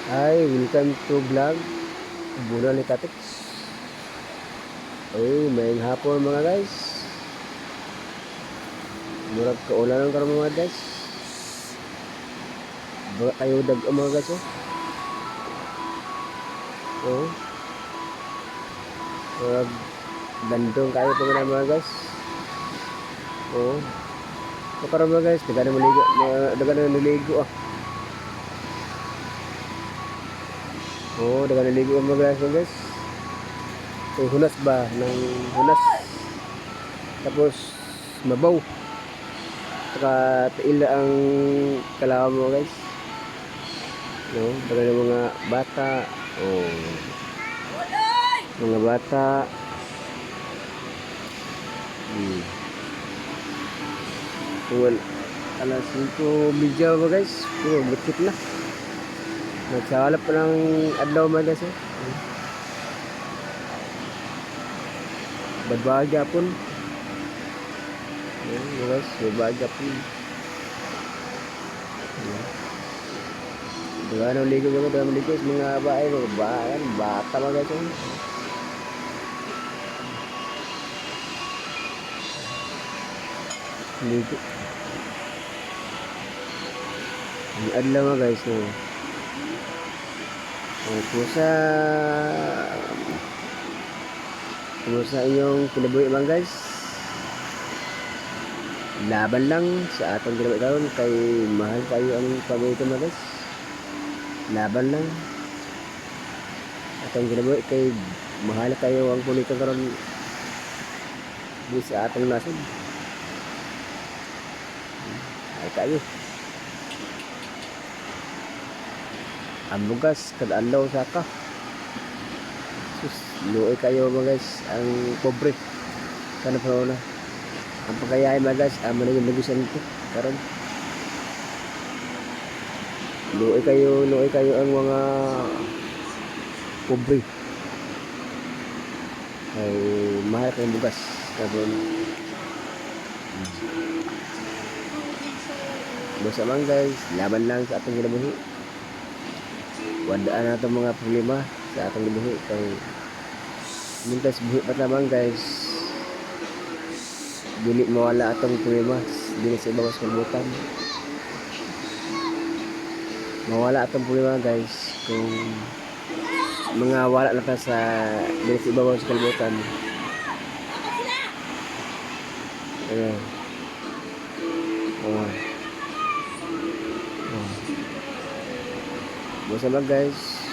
Hi, welcome to vlog Bulan ni Katix. May hapon mga guys. Murag kaulan karon mga guys. Baga kayo dag mga guys oh. Oh. Murag dandong kayo pa mga guys. Oh. So karon mga guys, dagan na naligo ah. Oh, dagan naligo mga guys. Hunas ba ng hunas. Tapos mabaw. Saka taila ang kalawa mo guys. No, dagan ng mga bata. Oh. Mga bata. Well, alas 5 medya ba guys? Oh, butit na. Nagsalap pa ng adlaw mga guys eh. Badbaga pun. Ayan guys, badbaga pun. Dagan ligo mga dagan ligo mga bae mga bata mga guys eh. Ligo. Ang adlaw mga guys no. Kumusta inyong kinabuhi mga guys? Laban lang sa atong kinabuhi karon kay mahal kayo ang paborito mga guys. Laban lang atong kinabuhi kay mahal kayo ang paborito karon di sa atong nasod. Ay kayo. Ang bugas kad adlaw saka. Luoy kayo mga guys ang pobre kana pa na ang pagkayay mga guys amo na yung nagusan ko karon luoy kayo ang mga pobre ay mahal kayong bugas karon basta man guys laban lang sa atong ginabuhi wadaan nato mga problema sa atong ginabuhi kay mintas buhi pa naman guys dili mawala atong problema dili sa ibabaw sa kalibutan mawala atong problema guys kung mga wala na ta sa dili sa ibabaw sa kalibutan ayan basta lang guys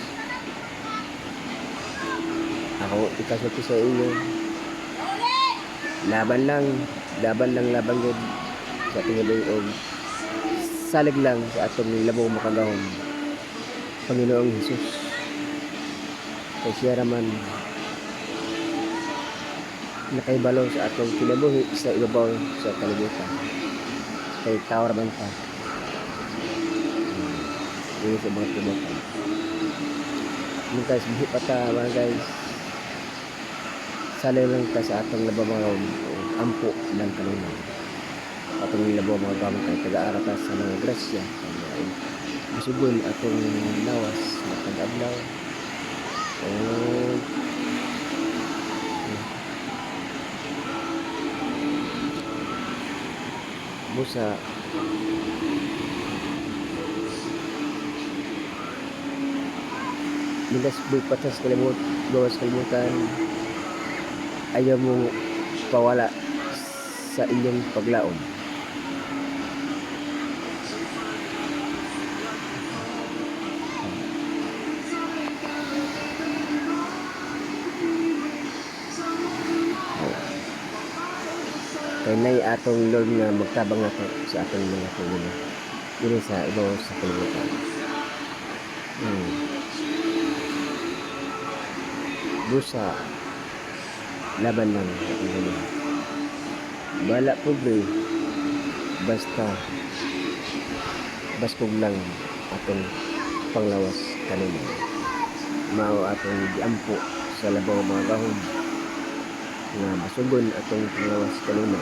ako ikasulti sa inyo laban lang yun sa ating o salig lang sa atong labaw makagahom Panginoong Hesus kay siya raman nakaibalo sa atong kinabuhi sa ibabaw sa kalibutan kay tao raman pa yun sa mga kalibutan mga guys buhi pa ta mga guys salay lang ka sa atong labaw mga ampo ng kanunan atong labaw mga gamit kay taga-ara ta sa mga grasya masugon atong lawas na tag-adlaw busa milas buhi pa ta sa kalibutan ayaw mo pawala sa inyong paglaom kay nay atong Lord nga magtabang nato sa atong mga paglaom dili sa ibabaw sa kalibutan busa laban lang bala pobre basta baskog lang atong panglawas kanina mao atong giampo sa labaw mga gahom nga masugon atong panglawas kanina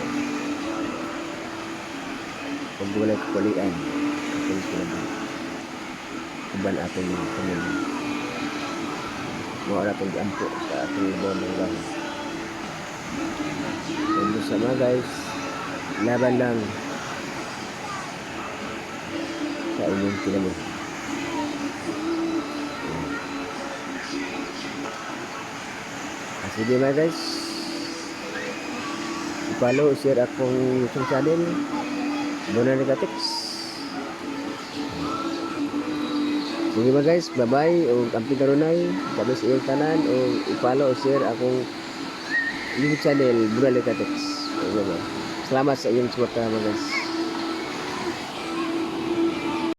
pag walay kakulian atong kinabuhi uban atong pamilya. Mao ra tong giampo sa atong labaw ng gahom. Kung sa mga guys, laban lang sa inyong kinabuhi. Sige mga guys, i-follow, share akong YouTube channel, Bonani Katix. Sige mga guys, bye bye, o amping karunay, sabi sa iyong tanan, o i-follow, share akong YouTube channel, Bonani Katix. Salamat sa iyong suporta mga guys.